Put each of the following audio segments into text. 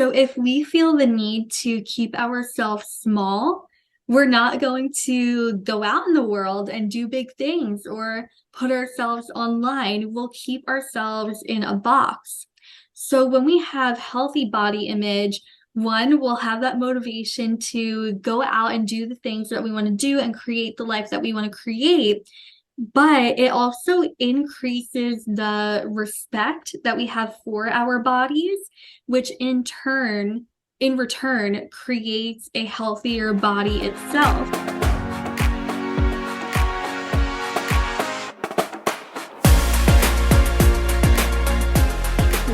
So if we feel the need to keep ourselves small, we're not going to go out in the world and do big things or put ourselves online. We'll keep ourselves in a box. So when we have healthy body image, one, we'll have that motivation to go out and do the things that we want to do and create the life that we want to create. But it also increases the respect that we have for our bodies, which in return, creates a healthier body itself.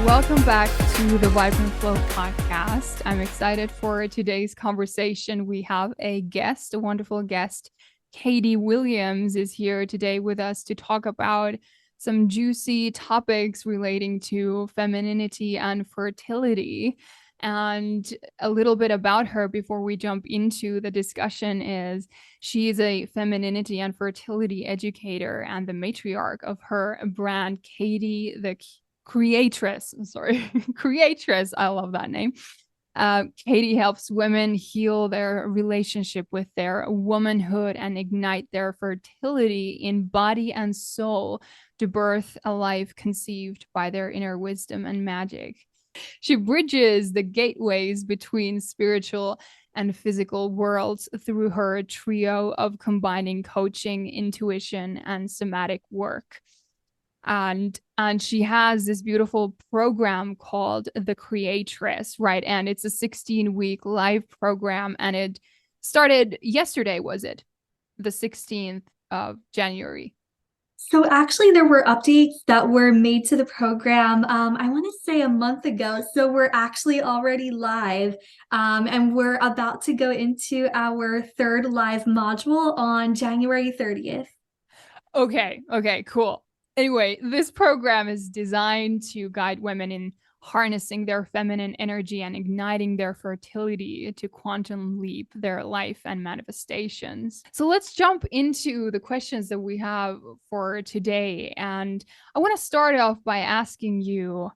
Welcome back to the Vibe and Flow podcast. I'm excited for today's conversation. We have a guest, a wonderful guest. Katie Williams is here today with us to talk about some juicy topics relating to femininity and fertility. And a little bit about her before we jump into the discussion is she is a femininity and fertility educator and the matriarch of her brand, Katie the Creatress. Creatress. I love that name. Katie helps women heal their relationship with their womanhood and ignite their fertility in body and soul to birth a life conceived by their inner wisdom and magic. She bridges the gateways between spiritual and physical worlds through her trio of combining coaching, intuition, and somatic work. And she has this beautiful program called The Creatress, right? And it's a 16-week live program, and it started yesterday, was it? The 16th of January. So actually, there were updates that were made to the program, I want to say a month ago. So we're actually already live, and we're about to go into our third live module on January 30th. Okay, cool. Anyway, this program is designed to guide women in harnessing their feminine energy and igniting their fertility to quantum leap their life and manifestations. So let's jump into the questions that we have for today. And I want to start off by asking you,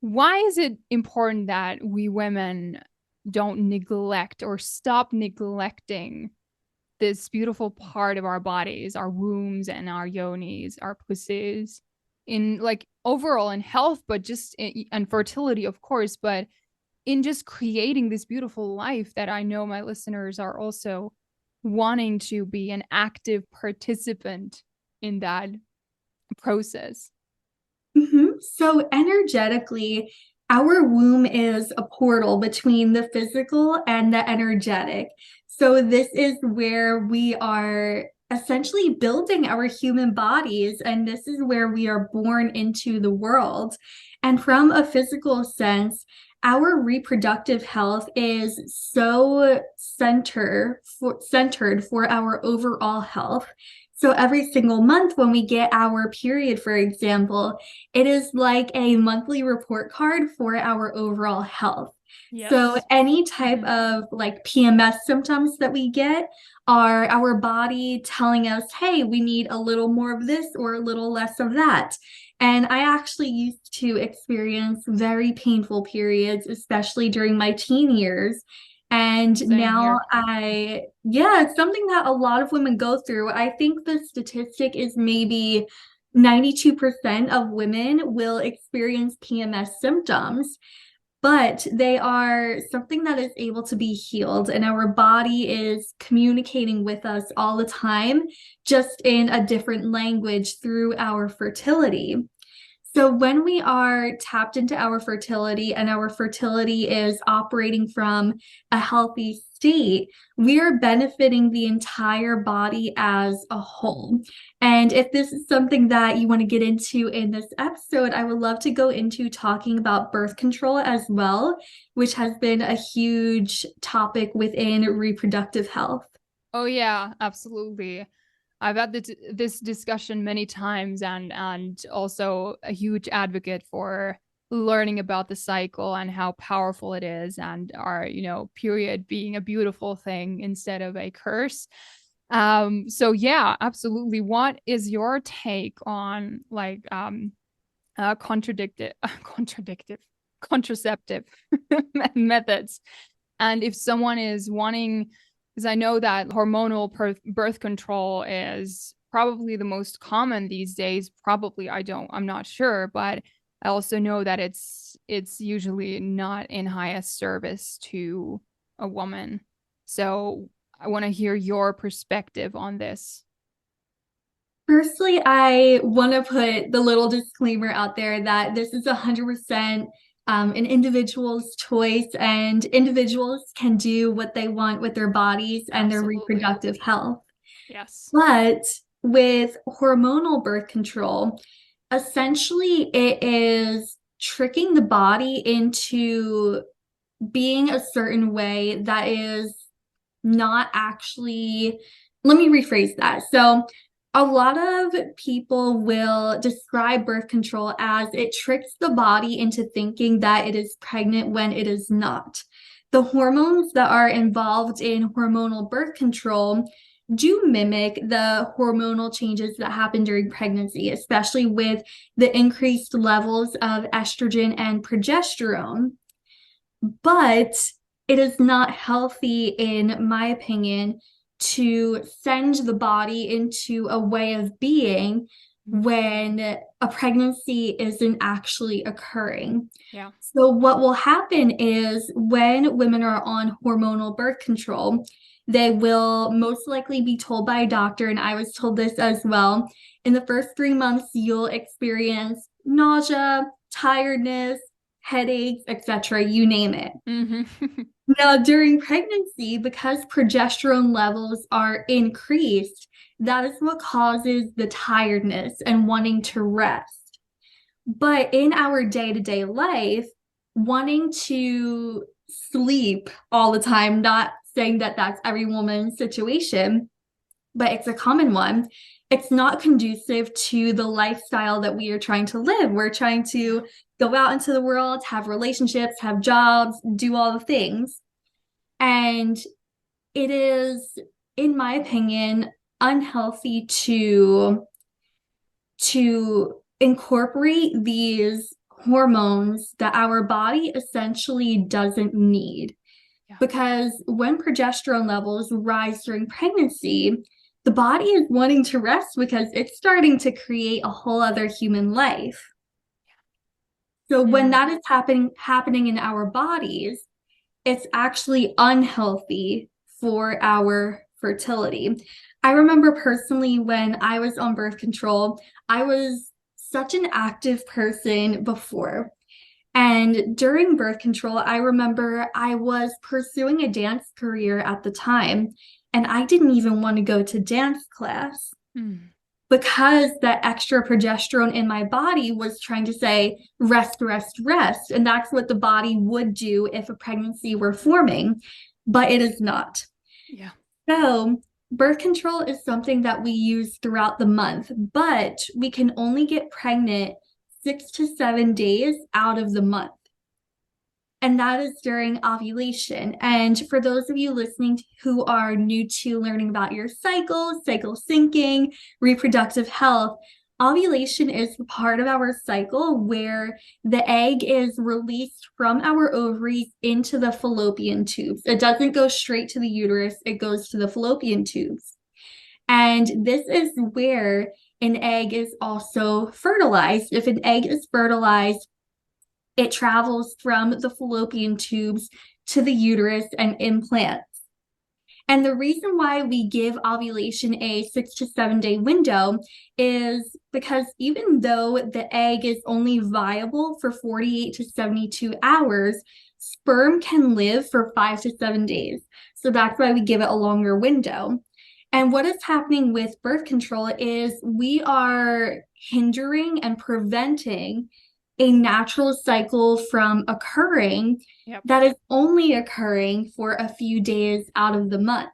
why is it important that we women don't neglect or stop neglecting this beautiful part of our bodies, our wombs and our yonis, our pussies, in like overall in health, but just in fertility, of course, but in just creating this beautiful life that I know my listeners are also wanting to be an active participant in that process. So energetically, our womb is a portal between the physical and the energetic. So this is where we are essentially building our human bodies, and this is where we are born into the world. And from a physical sense, our reproductive health is so centered for our overall health. So every single month when we get our period, for example, it is like a monthly report card for our overall health. So Yes. any type of like PMS symptoms that we get are our body telling us, hey, we need a little more of this or a little less of that. And I actually used to experience very painful periods, especially during my teen years. And Same now here. yeah, it's something that a lot of women go through. I think the statistic is maybe 92% of women will experience PMS symptoms, but they are something that is able to be healed, and our body is communicating with us all the time, just in a different language through our fertility. So, when we are tapped into our fertility and our fertility is operating from a healthy state, we are benefiting the entire body as a whole. And if this is something that you want to get into in this episode, I would love to go into talking about birth control as well, which has been a huge topic within reproductive health. Oh yeah, absolutely. I've had this discussion many times, and also a huge advocate for learning about the cycle and how powerful it is, and our period being a beautiful thing instead of a curse. So yeah, absolutely. What is your take on like contradictive contraceptive methods. And if someone is wanting, because I know that hormonal birth control is probably the most common these days. Probably, I'm not sure, but I also know that it's usually not in highest service to a woman. So I want to hear your perspective on this. Firstly, I want to put the little disclaimer out there that this is 100% an individual's choice, and individuals can do what they want with their bodies and their Absolutely. reproductive health. Yes. But with hormonal birth control, essentially it is tricking the body into being a certain way that is not actually, let me rephrase that. So, a lot of people will describe birth control as it tricks the body into thinking that it is pregnant when it is not. The hormones that are involved in hormonal birth control do mimic the hormonal changes that happen during pregnancy, especially with the increased levels of estrogen and progesterone. But it is not healthy, in my opinion, to send the body into a way of being when a pregnancy isn't actually occurring. Yeah. So, what will happen is when women are on hormonal birth control, they will most likely be told by a doctor, and I was told this as well. In the first 3 months, you'll experience nausea, tiredness, headaches, etc., you name it. Mm-hmm. Now, during pregnancy, because progesterone levels are increased, that is what causes the tiredness and wanting to rest. But in our day-to-day life, wanting to sleep all the time, not saying that that's every woman's situation, but it's a common one. It's not conducive to the lifestyle that we are trying to live. We're trying to go out into the world, have relationships, have jobs, do all the things. And it is, in my opinion, unhealthy to incorporate these hormones that our body essentially doesn't need. Yeah. Because when progesterone levels rise during pregnancy, the body is wanting to rest because it's starting to create a whole other human life. So when that is happening in our bodies, it's actually unhealthy for our fertility. I remember personally when I was on birth control, I was such an active person before. And during birth control, I remember I was pursuing a dance career at the time, and I didn't even want to go to dance class because that extra progesterone in my body was trying to say, rest, rest, rest. And that's what the body would do if a pregnancy were forming, but it is not. Yeah. So, birth control is something that we use throughout the month, but we can only get pregnant 6 to 7 days out of the month. And that is during ovulation. And for those of you listening who are new to learning about your cycle syncing, reproductive health, ovulation is the part of our cycle where the egg is released from our ovaries into the fallopian tubes. It doesn't go straight to the uterus, it goes to the fallopian tubes. And this is where an egg is also fertilized. If an egg is fertilized, it travels from the fallopian tubes to the uterus and implants. And the reason why we give ovulation a 6 to 7 day window is because even though the egg is only viable for 48 to 72 hours, sperm can live for 5 to 7 days. So that's why we give it a longer window. And what is happening with birth control is we are hindering and preventing a natural cycle from occurring that is only occurring for a few days out of the month.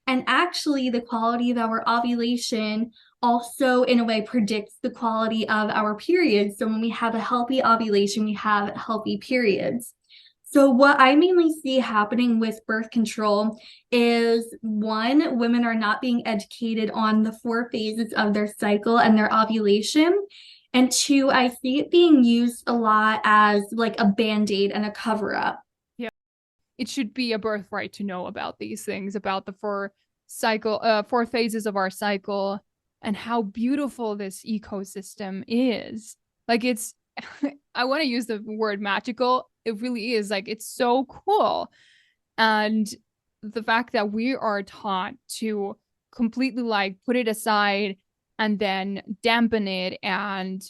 And actually, the quality of our ovulation also, in a way, predicts the quality of our periods. So when we have a healthy ovulation, we have healthy periods. So what I mainly see happening with birth control is, one, women are not being educated on the 4 phases of their cycle and their ovulation. And two, I see it being used a lot as like a band-aid and a cover-up. Yeah. It should be a birthright to know about these things, about the four phases of our cycle and how beautiful this ecosystem is. Like it's I want to use the word magical. It really is. Like it's so cool. And the fact that we are taught to completely like put it aside and then dampen it and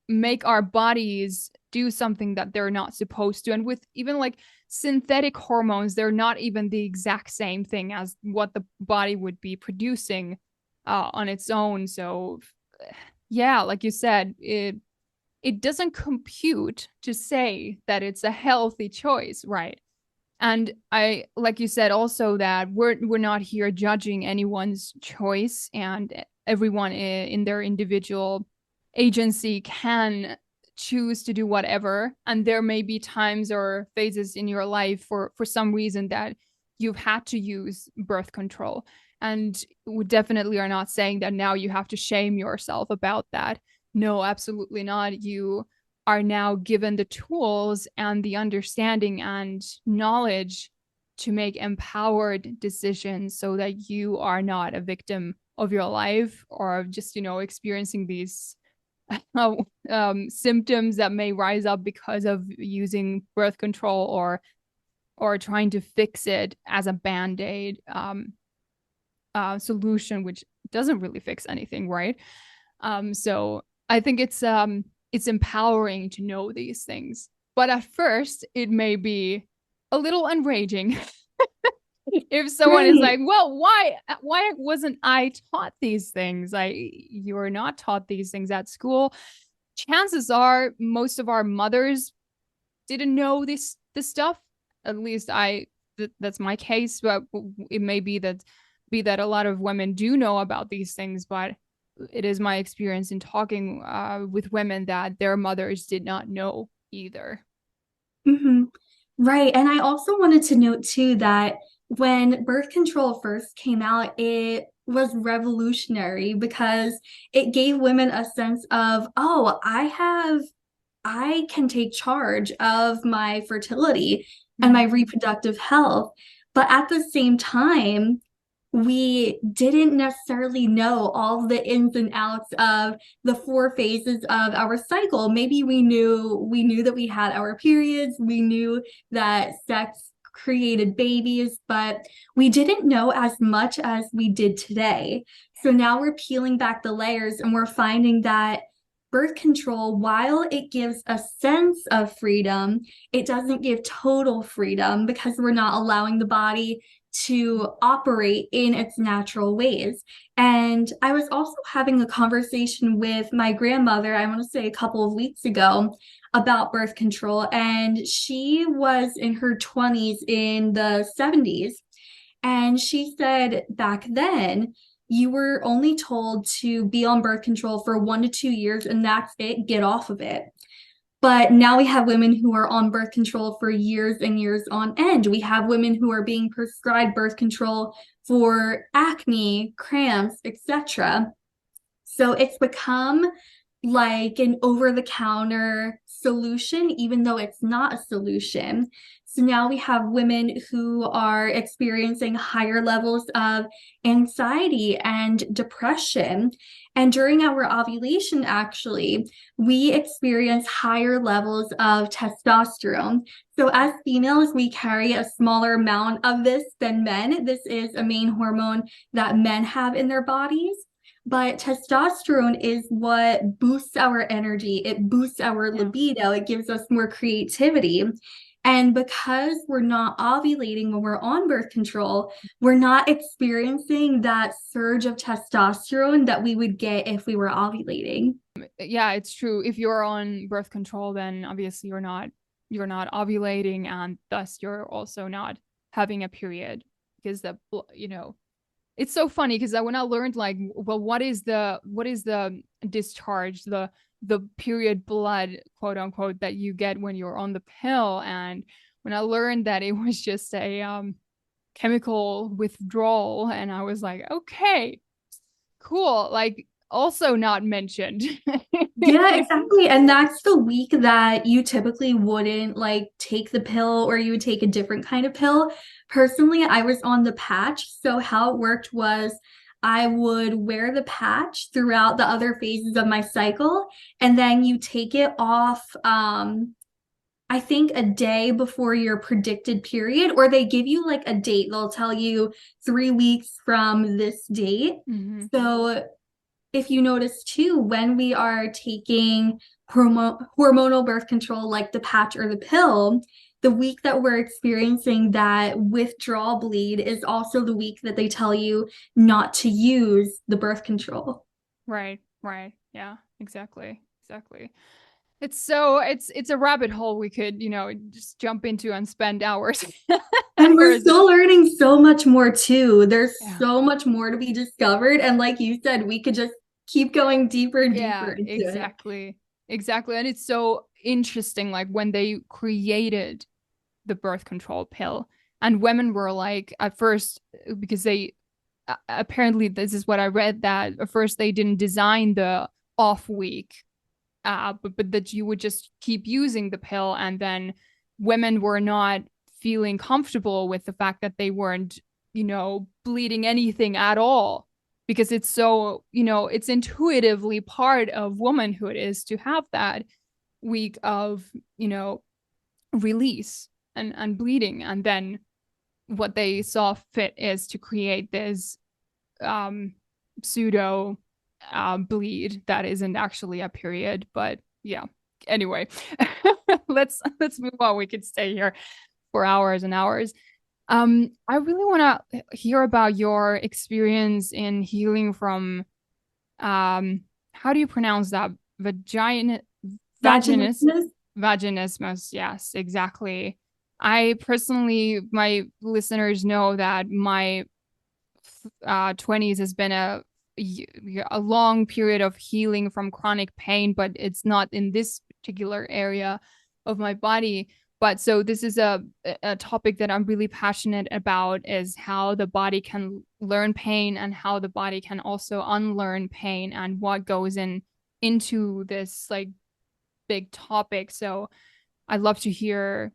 make our bodies do something that they're not supposed to. And with even like synthetic hormones, they're not even the exact same thing as what the body would be producing on its own. So yeah, like you said, it doesn't compute to say that it's a healthy choice, right? And I, like you said, also that we're not here judging anyone's choice, and everyone in their individual agency can choose to do whatever. And there may be times or phases in your life for some reason that you've had to use birth control. And we definitely are not saying that now you have to shame yourself about that. No, absolutely not. You are now given the tools and the understanding and knowledge to make empowered decisions so that you are not a victim of your life or just, experiencing these symptoms that may rise up because of using birth control or trying to fix it as a band-aid solution, which doesn't really fix anything, right? So I think it's empowering to know these things. But at first, it may be a little enraging if someone is Right. like, "Well, why wasn't I taught these things? You're not taught these things at school." Chances are most of our mothers didn't know this stuff. At least that's my case, but it may be that a lot of women do know about these things, but it is my experience in talking with women that their mothers did not know either. Hmm. Right. And I also wanted to note too that when birth control first came out, it was revolutionary because it gave women a sense of, oh, I can take charge of my fertility and my Mm-hmm. reproductive health. But at the same time, we didn't necessarily know all the ins and outs of the four phases of our cycle. Maybe we knew that we had our periods, we knew that sex created babies, but we didn't know as much as we did today. So now we're peeling back the layers and we're finding that birth control, while it gives a sense of freedom, it doesn't give total freedom because we're not allowing the body to operate in its natural ways. And I was also having a conversation with my grandmother, I want to say a couple of weeks ago, about birth control. And she was in her 20s in the 70s. And she said back then, you were only told to be on birth control for 1 to 2 years, and that's it, get off of it. But now we have women who are on birth control for years and years on end. We have women who are being prescribed birth control for acne, cramps, etc. So it's become like an over the counter solution, even though it's not a solution. So now we have women who are experiencing higher levels of anxiety and depression. And during our ovulation, actually, we experience higher levels of testosterone. So, as females, we carry a smaller amount of this than men. This is a main hormone that men have in their bodies. But testosterone is what boosts our energy, it boosts our Yeah. libido, it gives us more creativity. And because we're not ovulating when we're on birth control, we're not experiencing that surge of testosterone that we would get if we were ovulating. Yeah, it's true. If you're on birth control, then obviously you're not ovulating, and thus you're also not having a period because it's so funny because when I learned like, well, what is the discharge, the period blood, quote unquote, that you get when you're on the pill, and when I learned that it was just a chemical withdrawal, and I was like, okay, cool. Like also not mentioned. Yeah, exactly. And that's the week that you typically wouldn't like take the pill or you would take a different kind of pill. Personally, I was on the patch. So how it worked was I would wear the patch throughout the other phases of my cycle, and then you take it off I think a day before your predicted period, or they give you like a date. They'll tell you 3 weeks from this date. Mhm. So if you notice too, when we are taking hormonal birth control, like the patch or the pill, the week that we're experiencing that withdrawal bleed is also the week that they tell you not to use the birth control. Right, right. Yeah, exactly. Exactly. It's a rabbit hole we could, just jump into and spend hours. And we're hours. still learning so much more too. There's Yeah. so much more to be discovered. And like you said, we could just keep going deeper and deeper Yeah, into it. exactly. Exactly. And it's so interesting, like when they created the birth control pill, and women were like, at first, because they apparently, this is what I read, that at first they didn't design the off week, but that you would just keep using the pill, and then women were not feeling comfortable with the fact that they weren't, bleeding anything at all, because it's so, it's intuitively part of womanhood is to have that week of, release and bleeding. And then what they saw fit is to create this um pseudo bleed that isn't actually a period. But yeah, anyway, let's move on. We could stay here for hours and hours. I really want to hear about your experience in healing from how do you pronounce that? Vagina vaginis Vaginismus. vaginismus. Yes, exactly. I personally, my listeners know that my 20s has been a long period of healing from chronic pain, but it's not in this particular area of my body. But so this is a topic that I'm really passionate about, is how the body can learn pain and how the body can also unlearn pain, and what goes into this like big topic. So I'd love to hear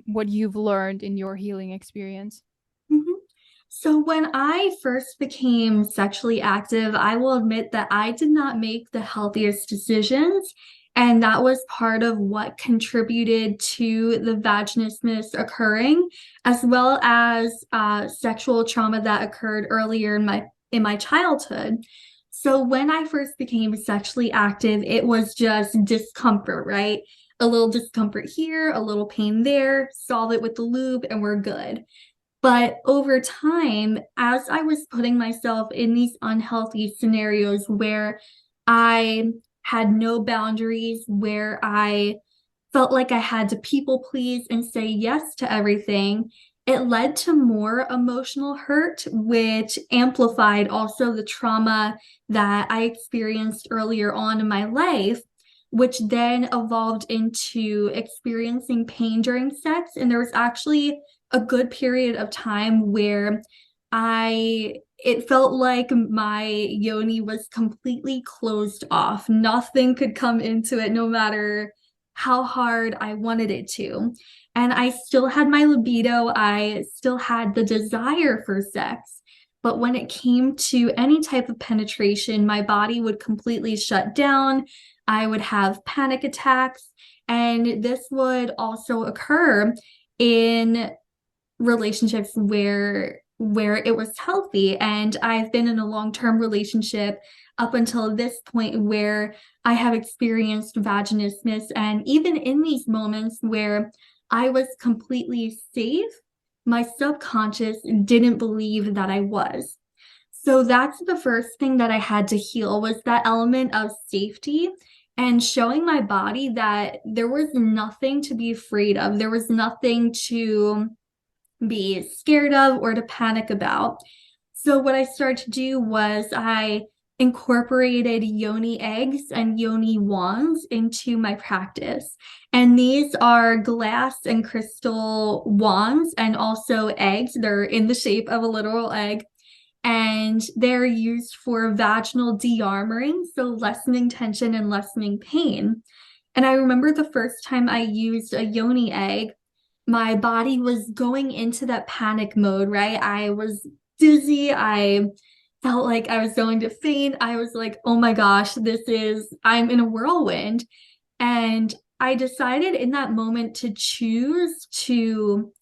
what you've learned in your healing experience. Mhm. So when I first became sexually active, I will admit that I did not make the healthiest decisions. And that was part of what contributed to the vaginismus occurring, as well as sexual trauma that occurred earlier in my childhood. So when I first became sexually active, it was just discomfort, right? A little discomfort here, a little pain there, solve it with the lube, and we're good. But over time, as I was putting myself in these unhealthy scenarios where I had no boundaries, where I felt like I had to people please and say yes to everything, it led to more emotional hurt, which amplified also the trauma that I experienced earlier on in my life, which then evolved into experiencing pain during sex. And there was actually a good period of time where it felt like my yoni was completely closed off. Nothing could come into it, no matter how hard I wanted it to. And I still had my libido, I still had the desire for sex. But when it came to any type of penetration, my body would completely shut down. I would have panic attacks. And this would also occur in relationships where it was healthy. And I've been in a long-term relationship up until this point where I have experienced vaginismus. And even in these moments where I was completely safe, my subconscious didn't believe that I was. So that's the first thing that I had to heal, was that element of safety and showing my body that there was nothing to be afraid of. There was nothing to be scared of or to panic about. So what I started to do was I incorporated yoni eggs and yoni wands into my practice. And these are glass and crystal wands and also eggs. They're in the shape of a literal egg. and they're used for vaginal de-armoring, so lessening tension and lessening pain. And I remember the first time I used a yoni egg, my body was going into that panic mode, right? I was dizzy. I felt like I was going to faint. I was like, oh my gosh, I'm in a whirlwind. And I decided in that moment to choose to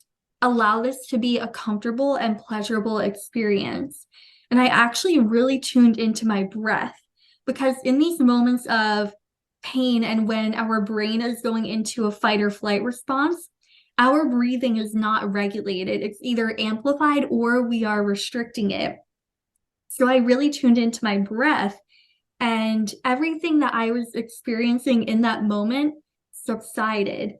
allow this to be a comfortable and pleasurable experience. And I actually really tuned into my breath because in these moments of pain and when our brain is going into a fight or flight response, our breathing is not regulated. It's either amplified or we are restricting it. So I really tuned into my breath, and everything that I was experiencing in that moment subsided.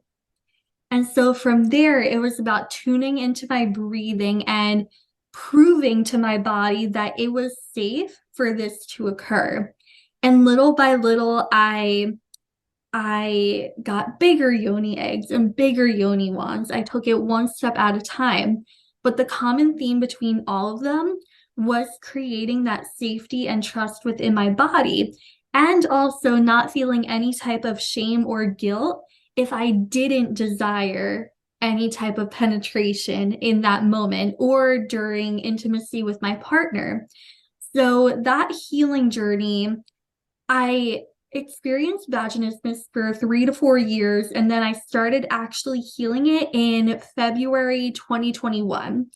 And so from there, it was about tuning into my breathing and proving to my body that it was safe for this to occur. And little by little, I got bigger yoni eggs and bigger yoni wands. I took it one step at a time. But the common theme between all of them was creating that safety and trust within my body, and also not feeling any type of shame or guilt if I didn't desire any type of penetration in that moment or during intimacy with my partner. So that healing journey, I experienced vaginismus for 3 to 4 years, and then I started actually healing it in February 2021.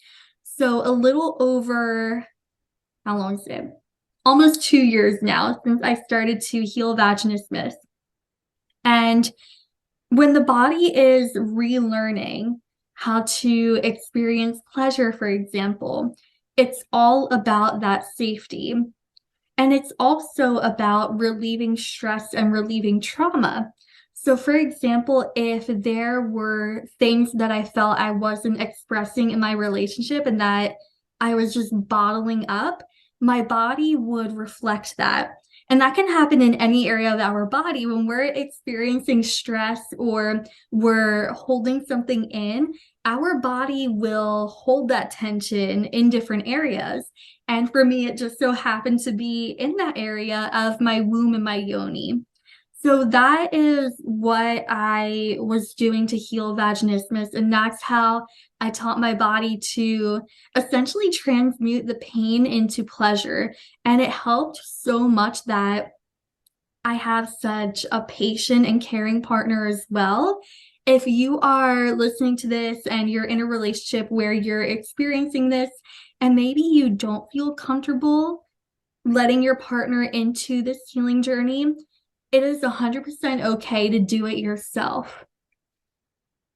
So a little over, how long is it? Almost 2 years now since I started to heal vaginismus. And when the body is relearning how to experience pleasure, for example, it's all about that safety. And it's also about relieving stress and relieving trauma. So, for example, if there were things that I felt I wasn't expressing in my relationship and that I was just bottling up, my body would reflect that. And that can happen in any area of our body when we're experiencing stress or we're holding something in. Our body will hold that tension in different areas. And for me, it just so happened to be in that area of my womb and my yoni. So that is what I was doing to heal vaginismus. And that's how I taught my body to essentially transmute the pain into pleasure. And it helped so much that I have such a patient and caring partner as well. If you are listening to this and you're in a relationship where you're experiencing this, and maybe you don't feel comfortable letting your partner into this healing journey, it is 100% okay to do it yourself,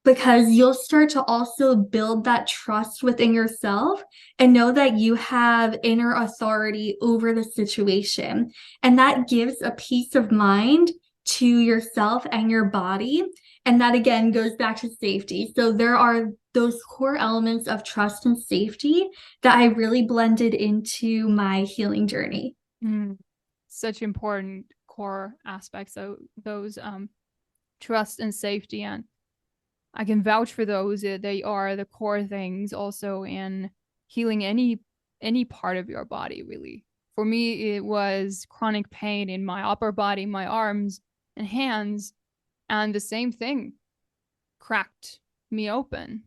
because you'll start to also build that trust within yourself and know that you have inner authority over the situation. And that gives a peace of mind to yourself and your body. And that again goes back to safety. So there are those core elements of trust and safety that I really blended into my healing journey. Such important core aspects of those trust and safety, and I can vouch for those. They are the core things also in healing any part of your body, really. For me, it was chronic pain in my upper body, my arms and hands, and the same thing cracked me open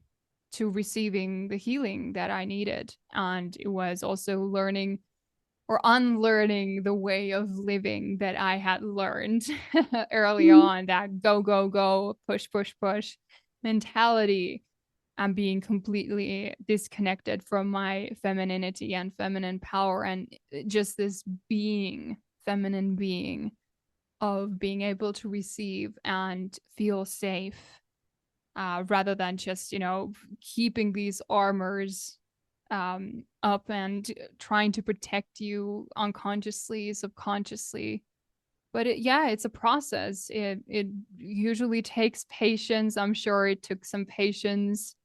to receiving the healing that I needed. And it was also learning or unlearning the way of living that I had learned early on, that go, go, go, push, push, push mentality, and being completely disconnected from my femininity and feminine power, and just this feminine being of being able to receive and feel safe, rather than just, keeping these armors up and trying to protect you unconsciously, subconsciously. But it's a process. It usually takes patience. I'm sure it took some patience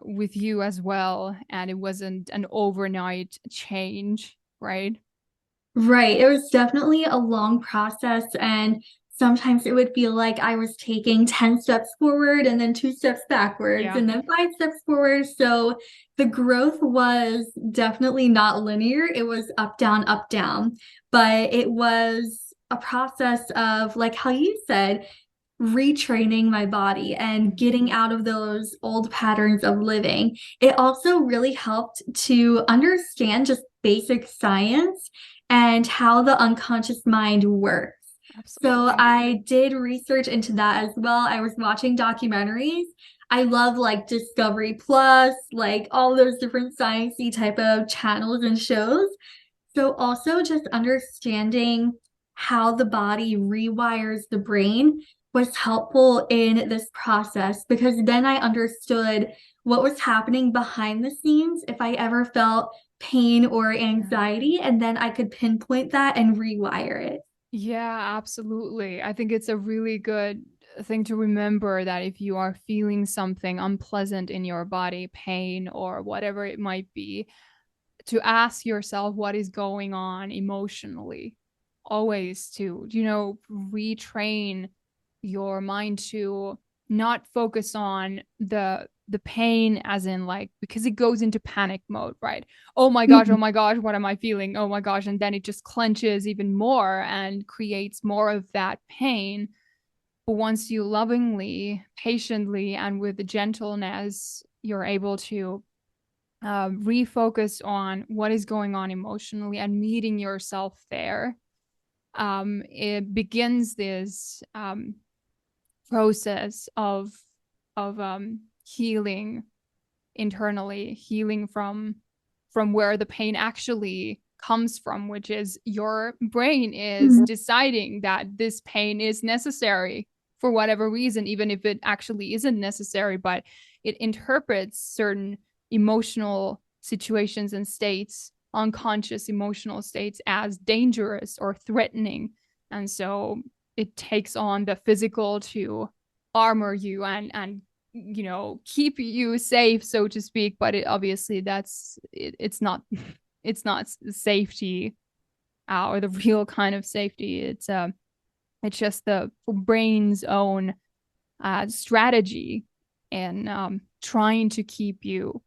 with you as well, and it wasn't an overnight change, right? Right. It was definitely a long process. And sometimes it would feel like I was taking 10 steps forward and then 2 steps backwards Yeah. and then 5 steps forward. So the growth was definitely not linear. It was up, down, up, down. But it was a process of, like how you said, retraining my body and getting out of those old patterns of living. It also really helped to understand just basic science and how the unconscious mind works. So Absolutely. I did research into that as well. I was watching documentaries. I love like Discovery Plus, like all those different sciencey type of channels and shows. So also just understanding how the body rewires the brain was helpful in this process because then I understood what was happening behind the scenes if I ever felt pain or anxiety, and then I could pinpoint that and rewire it. Yeah, absolutely. I think it's a really good thing to remember that if you are feeling something unpleasant in your body, pain or whatever it might be, to ask yourself what is going on emotionally. Always to, retrain your mind to not focus on the pain as in like because it goes into panic mode, right? Oh my gosh, what am I feeling? Oh my gosh, and then it just clenches even more and creates more of that pain. But once you lovingly, patiently, and with gentleness, you're able to refocus on what is going on emotionally and meeting yourself there. It begins this process of healing internally, healing from where the pain actually comes from, which is your brain is Mhm. deciding that this pain is necessary for whatever reason, even if it actually isn't necessary, but it interprets certain emotional situations and states, unconscious emotional states, as dangerous or threatening. And so it takes on the physical to armor you and keep you safe, so to speak. But it obviously it's not it's not safety, or the real kind of safety. It's just the brain's own strategy in trying to keep you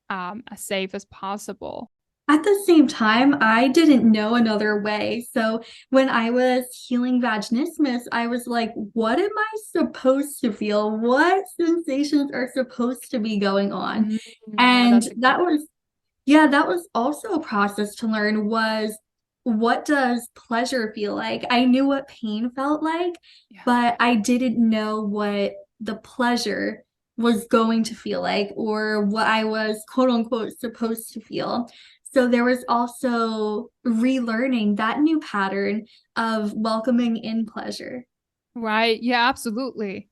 as safe as possible. At the same time, I didn't know another way. So when I was healing vaginismus, I was like, what am I supposed to feel? What sensations are supposed to be going on? Mm, yeah, And that's a good. that was, yeah, that was also a process to learn was what does pleasure feel like? I knew what pain felt like, Yeah. but I didn't know what the pleasure was going to feel like or what I was quote unquote supposed to feel. So there was also relearning that new pattern of welcoming in pleasure. Right. Yeah, absolutely.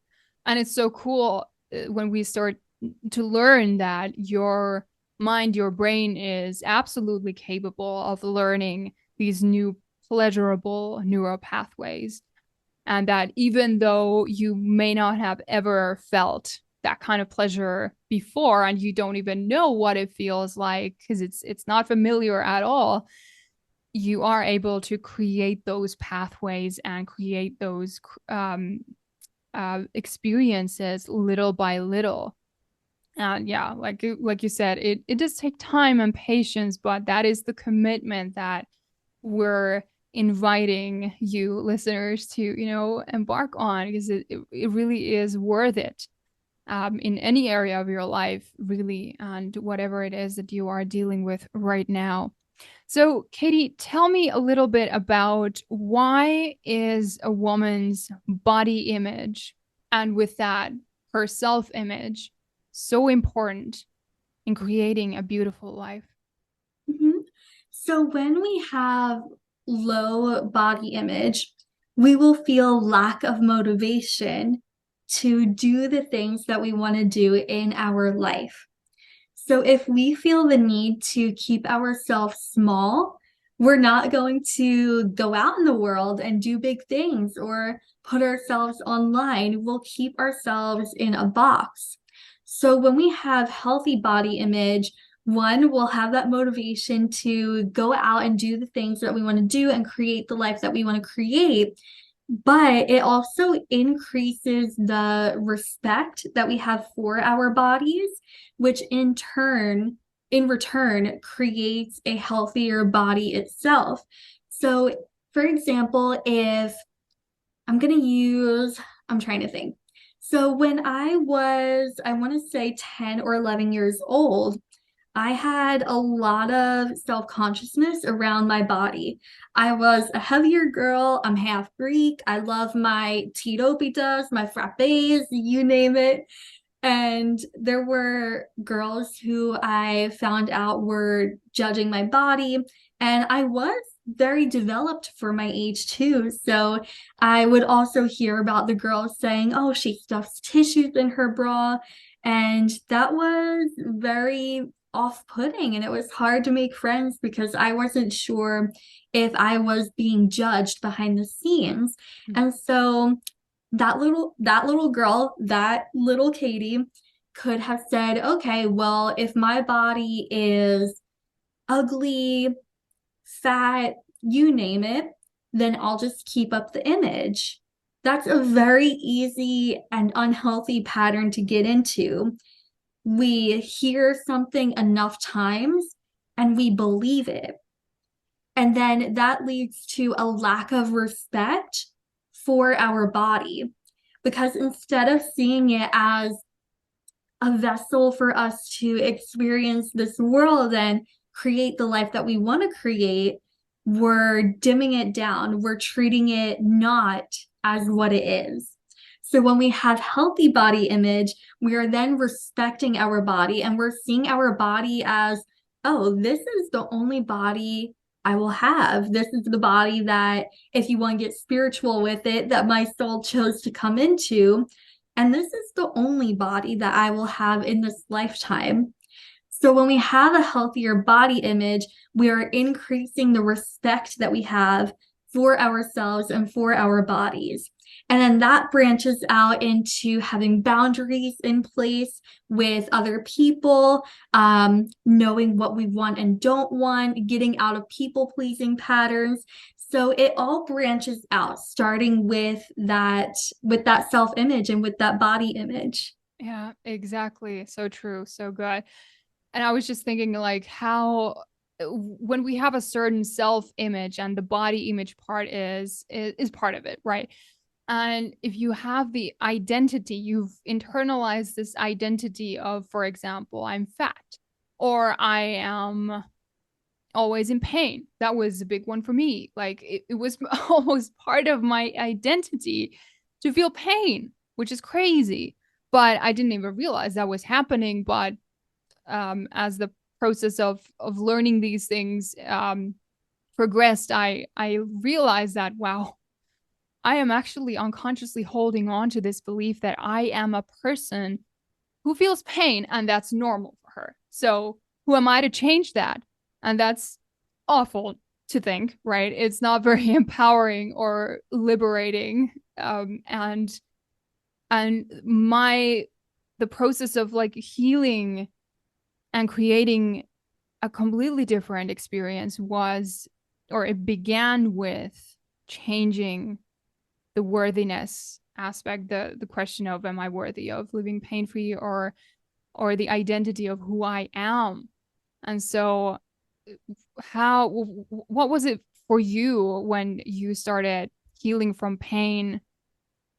And it's so cool when we start to learn that your mind, your brain is absolutely capable of learning these new pleasurable neural pathways. And that even though you may not have ever felt that kind of pleasure before and you don't even know what it feels like because it's not familiar at all, you are able to create those pathways and create those experiences little by little. And yeah, like you said, it does take time and patience, but that is the commitment that we're inviting you listeners to embark on, because it really is worth it, in any area of your life, really, and whatever it is that you are dealing with right now. So, Katie, tell me a little bit about why is a woman's body image, and with that, her self-image, so important in creating a beautiful life? Mhm. So when we have low body image, we will feel lack of motivation to do the things that we want to do in our life. So if we feel the need to keep ourselves small, we're not going to go out in the world and do big things or put ourselves online. We'll keep ourselves in a box. So when we have healthy body image, one, we'll have that motivation to go out and do the things that we want to do and create the life that we want to create. but it also increases the respect that we have for our bodies, which in return, creates a healthier body itself. So, for example, if I'm going to use, I'm trying to think. So, when I want to say 10 or 11 years old, I had a lot of self-consciousness around my body. I was a heavier girl. I'm half Greek. I love my Tito pitas, my frappes, you name it. And there were girls who I found out were judging my body, and I was very developed for my age too. So I would also hear about the girls saying, oh, she stuffs tissues in her bra. And that was very off-putting, and it was hard to make friends because I wasn't sure if I was being judged behind the scenes. And so that little girl, that little Katie could have said, okay, well, if my body is ugly, fat, you name it, then I'll just keep up the image. That's a very easy and unhealthy pattern to get into. We hear something enough times and we believe it. And then that leads to a lack of respect for our body. Because instead of seeing it as a vessel for us to experience this world and create the life that we want to create, we're dimming it down. We're treating it not as what it is. So when we have healthy body image, we are then respecting our body and we're seeing our body as, oh, this is the only body I will have. This is the body that, if you want to get spiritual with it, that my soul chose to come into. And this is the only body that I will have in this lifetime. So when we have a healthier body image, we are increasing the respect that we have for ourselves and for our bodies. And then that branches out into having boundaries in place with other people, knowing what we want and don't want, getting out of people-pleasing patterns. So it all branches out, starting with that self-image and with that body image. Yeah, exactly. So true. So good. And I was just thinking like how when we have a certain self-image and the body image part is part of it, right? And if you have the identity, you've internalized this identity of, for example, I'm fat or I am always in pain. That was a big one for me. Like it was almost part of my identity to feel pain, which is crazy. But I didn't even realize that was happening. But as the process of learning these things progressed, I realized that, wow, I am actually unconsciously holding on to this belief that I am a person who feels pain and that's normal for her. So who am I to change that? And that's awful to think, right? It's not very empowering or liberating. And the process of like healing and creating a completely different experience it began with changing the worthiness aspect, the question of am I worthy of living pain-free or the identity of who I am. And so what was it for you when you started healing from pain?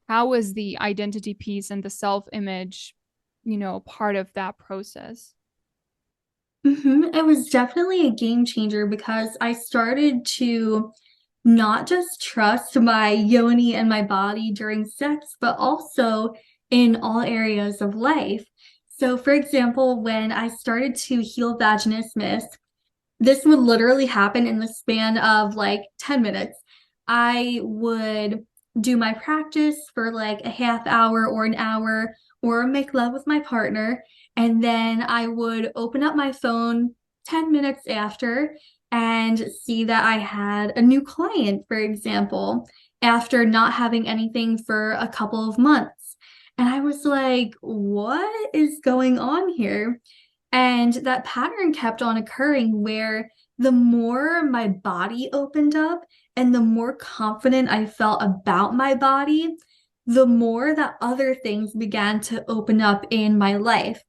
How was the identity piece and the self-image, part of that process? It was definitely a game changer because I started to not just trust my yoni and my body during sex, but also in all areas of life. So, for example, when I started to heal vaginismus, this would literally happen in the span of like 10 minutes. I would do my practice for like a half hour or an hour or make love with my partner. And then I would open up my phone 10 minutes after and see that I had a new client, for example, after not having anything for a couple of months. And I was like, what is going on here? And that pattern kept on occurring where the more my body opened up and the more confident I felt about my body, the more that other things began to open up in my life.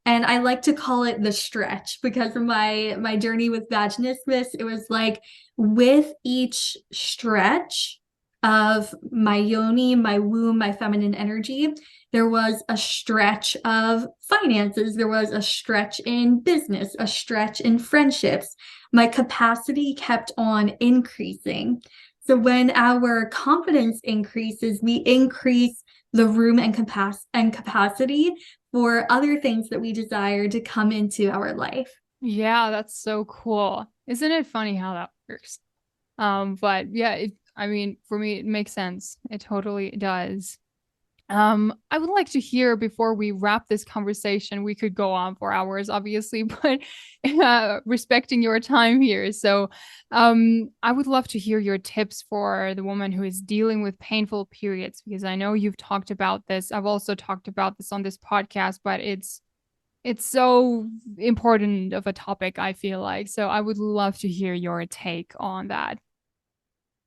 And I like to call it the stretch because of my journey with vaginismus. It was like with each stretch of my yoni, my womb, my feminine energy, there was a stretch of finances, there was a stretch in business, a stretch in friendships. My capacity kept on increasing. So when our confidence increases, we increase the room and capacity for other things that we desire to come into our life. Yeah, that's so cool. Isn't it funny how that works? But yeah, I mean, for me, it makes sense. It totally does. I would like to hear before we wrap this conversation, we could go on for hours, obviously, but respecting your time here. So, I would love to hear your tips for the woman who is dealing with painful periods, because I know you've talked about this. I've also talked about this on this podcast, but it's so important of a topic, I feel like. So I would love to hear your take on that.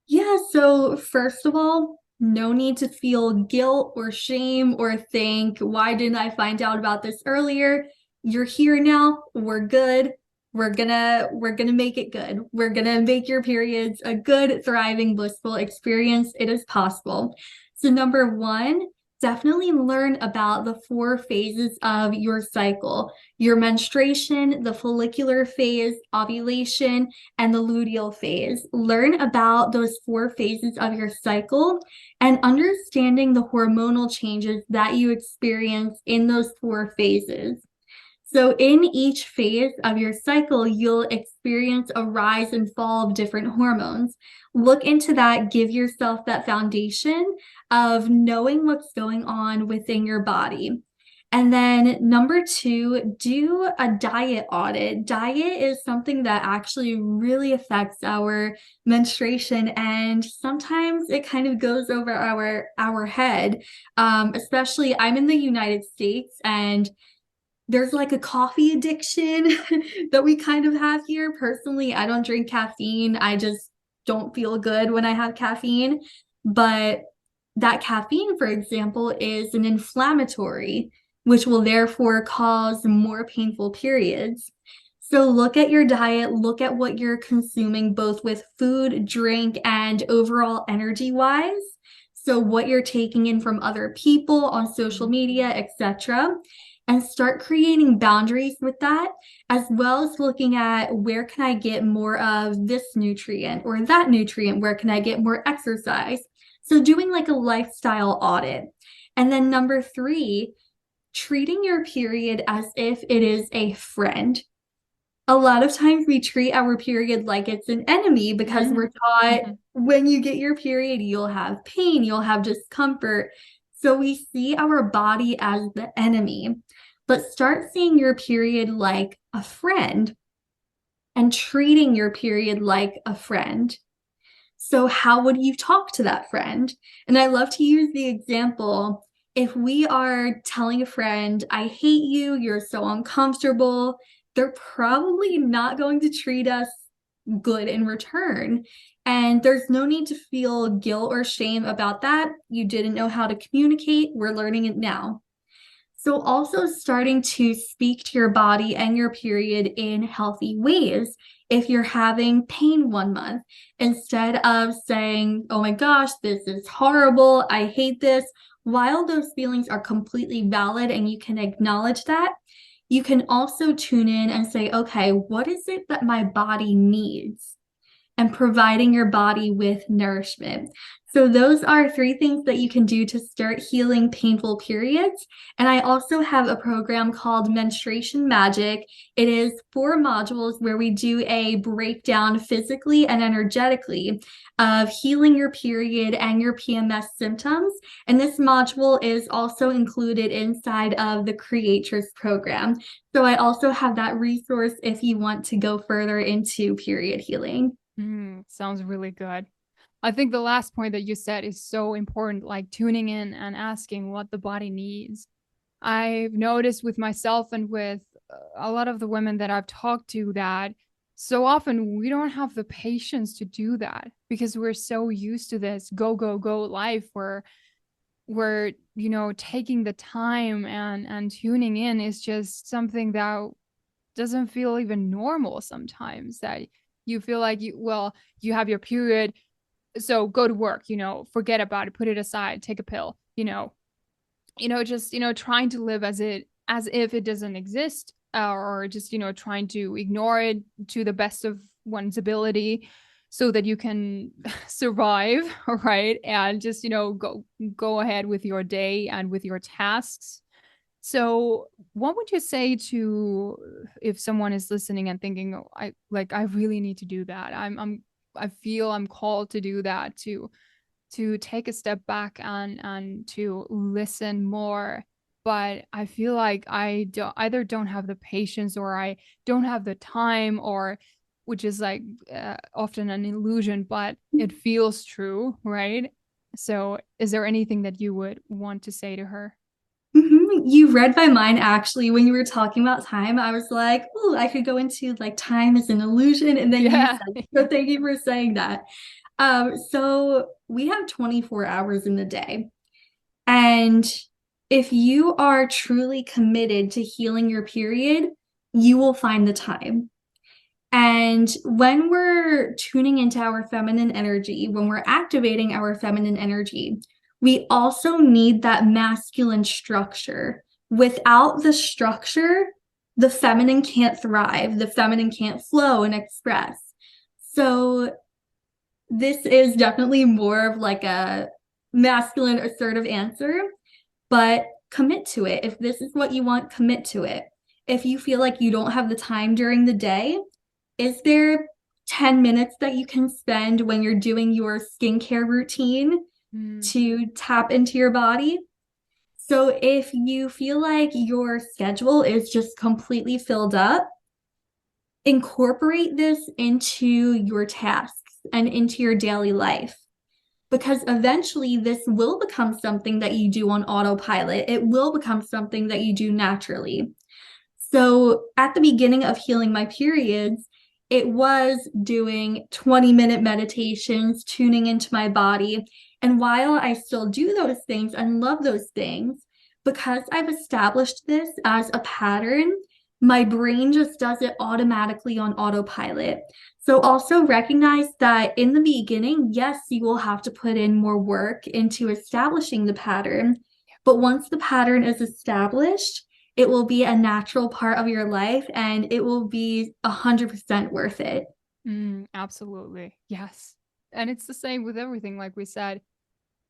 Yeah, so first of all, no need to feel guilt or shame or think, why didn't I find out about this earlier? You're here now. We're good. We're gonna make it good. We're gonna make your periods a good, thriving, blissful experience. It is possible. So number one, definitely learn about the four phases of your cycle: your menstruation, the follicular phase, ovulation, and the luteal phase. Learn about those four phases of your cycle and understanding the hormonal changes that you experience in those four phases. So, in each phase of your cycle, you'll experience a rise and fall of different hormones. Look into that, give yourself that foundation of knowing what's going on within your body. And then number two, do a diet audit. Diet is something that actually really affects our menstruation, and sometimes it kind of goes over our head. Especially, I'm in the United States, and there's like a coffee addiction that we kind of have here. Personally, I don't drink caffeine. I just don't feel good when I have caffeine. But that caffeine, for example, is an inflammatory, which will therefore cause more painful periods. So look at your diet, look at what you're consuming, both with food, drink, and overall energy wise. So what you're taking in from other people on social media, etc., and start creating boundaries with that, as well as looking at where can I get more of this nutrient or that nutrient, where can I get more exercise. So doing like a lifestyle audit. And then number three, treating your period as if it is a friend. A lot of times we treat our period like it's an enemy because we're taught when you get your period, you'll have pain, you'll have discomfort. So we see our body as the enemy, but start seeing your period like a friend and treating your period like a friend. So, how would you talk to that friend? And I love to use the example, if we are telling a friend, I hate you, you're so uncomfortable, they're probably not going to treat us good in return. And there's no need to feel guilt or shame about that. You didn't know how to communicate. We're learning it now. So, also starting to speak to your body and your period in healthy ways. If you're having pain 1 month, instead of saying, oh my gosh, this is horrible, I hate this, while those feelings are completely valid and you can acknowledge that, you can also tune in and say, okay, what is it that my body needs? And providing your body with nourishment. So those are three things that you can do to start healing painful periods. And I also have a program called Menstruation Magic. It is 4 modules where we do a breakdown physically and energetically of healing your period and your PMS symptoms. And this module is also included inside of the Creatress program. So I also have that resource if you want to go further into period healing. Sounds really good. I think the last point that you said is so important, like tuning in and asking what the body needs. I've noticed with myself and with a lot of the women that I've talked to that so often we don't have the patience to do that because we're so used to this go, go, go life where, you know, taking the time and tuning in is just something that doesn't feel even normal sometimes, that you feel like you have your period, so go to work, you know, forget about it, put it aside, take a pill, just, trying to live as if it doesn't exist, or just, trying to ignore it to the best of one's ability so that you can survive, right? And just, go ahead with your day and with your tasks. So what would you say to, if someone is listening and thinking, oh, I really need to do that. I feel I'm called to do that, to take a step back and to listen more. But I feel like I don't have the patience, or I don't have the time, or which is like often an illusion, but it feels true, right? So is there anything that you would want to say to her? You read my mind actually when you were talking about time. I was like, oh, I could go into like time is an illusion. And then you Yeah. said, so thank you for saying that. So we have 24 hours in the day. And if you are truly committed to healing your period, you will find the time. And when we're tuning into our feminine energy, when we're activating our feminine energy, we also need that masculine structure. Without the structure, the feminine can't thrive, the feminine can't flow and express. So, this is definitely more of like a masculine assertive answer, but commit to it. If this is what you want, commit to it. If you feel like you don't have the time during the day, is there 10 minutes that you can spend when you're doing your skincare routine Mm. to tap into your body? So if you feel like your schedule is just completely filled up, incorporate this into your tasks and into your daily life, because eventually this will become something that you do on autopilot. It will become something that you do naturally. So at the beginning of healing my periods, it was doing 20-minute meditations, tuning into my body. And while I still do those things and love those things, because I've established this as a pattern, my brain just does it automatically on autopilot. So also recognize that in the beginning, yes, you will have to put in more work into establishing the pattern. But once the pattern is established, it will be a natural part of your life and it will be 100% worth it. Absolutely. Yes. And it's the same with everything, like we said.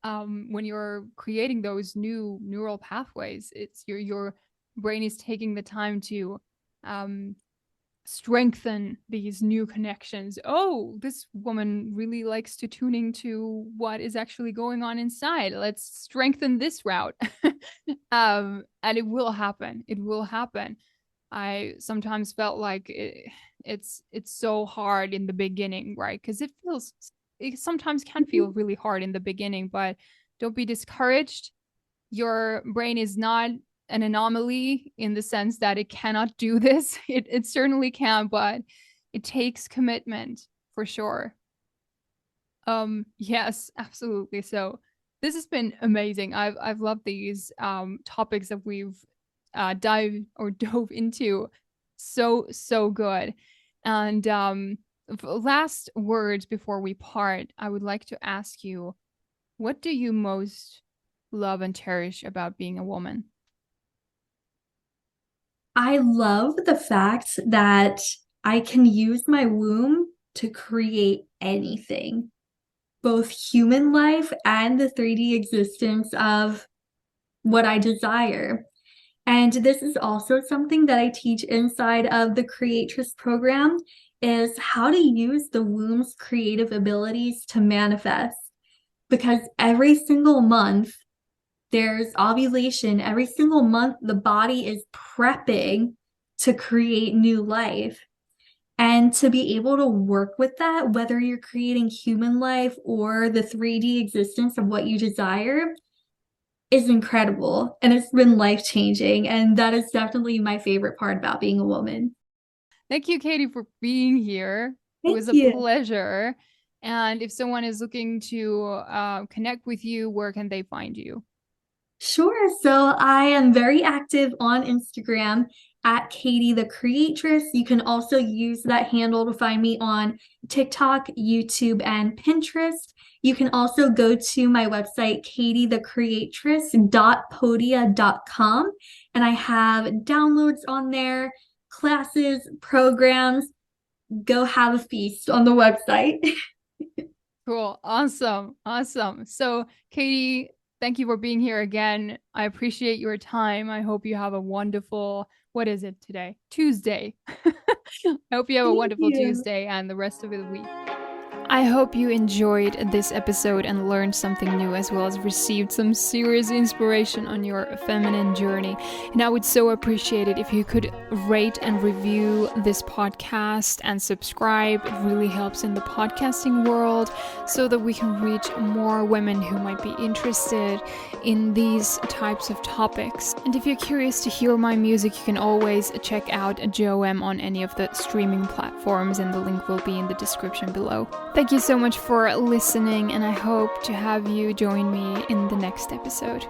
When you're creating those new neural pathways, it's your brain is taking the time to um, strengthen these new connections. Oh, this woman really likes to tuning to what is actually going on inside. Let's strengthen this route. And it will happen. It will happen. I sometimes felt like it's so hard in the beginning, right? Because it sometimes can feel really hard in the beginning, but don't be discouraged. Your brain is not an anomaly in the sense that it cannot do this. It certainly can, but it takes commitment for sure. Yes, absolutely. So this has been amazing. I've loved these topics that we've dove into. So good. And last words before we part, I would like to ask you, what do you most love and cherish about being a woman? I love the fact that I can use my womb to create anything, both human life and the 3D existence of what I desire. And this is also something that I teach inside of the Creatress program, is how to use the womb's creative abilities to manifest. Because every single month there's ovulation, every single month the body is prepping to create new life. And to be able to work with that, whether you're creating human life or the 3D existence of what you desire, is incredible. And it's been life changing. And that is definitely my favorite part about being a woman. Thank you, Katie, for being here. It Thank was a you. pleasure. And if someone is looking to connect with you, where can they find you? Sure. So I am very active on Instagram at Katie the Creatress. You can also use that handle to find me on TikTok, YouTube, and Pinterest. You can also go to my website, katiethecreatress.podia.com, and I have downloads on there, classes, programs. Go have a feast on the website. Cool. Awesome. Awesome. So, Katie, thank you for being here again. I appreciate your time. I hope you have a wonderful, what is it today? Tuesday. I hope you have a Thank wonderful you. Tuesday and the rest of the week. I hope you enjoyed this episode and learned something new, as well as received some serious inspiration on your feminine journey. And I would so appreciate it if you could rate and review this podcast and subscribe. It really helps in the podcasting world so that we can reach more women who might be interested in these types of topics. And if you're curious to hear my music, you can always check out JOM on any of the streaming platforms, and the link will be in the description below. Thank you so much for listening, and I hope to have you join me in the next episode.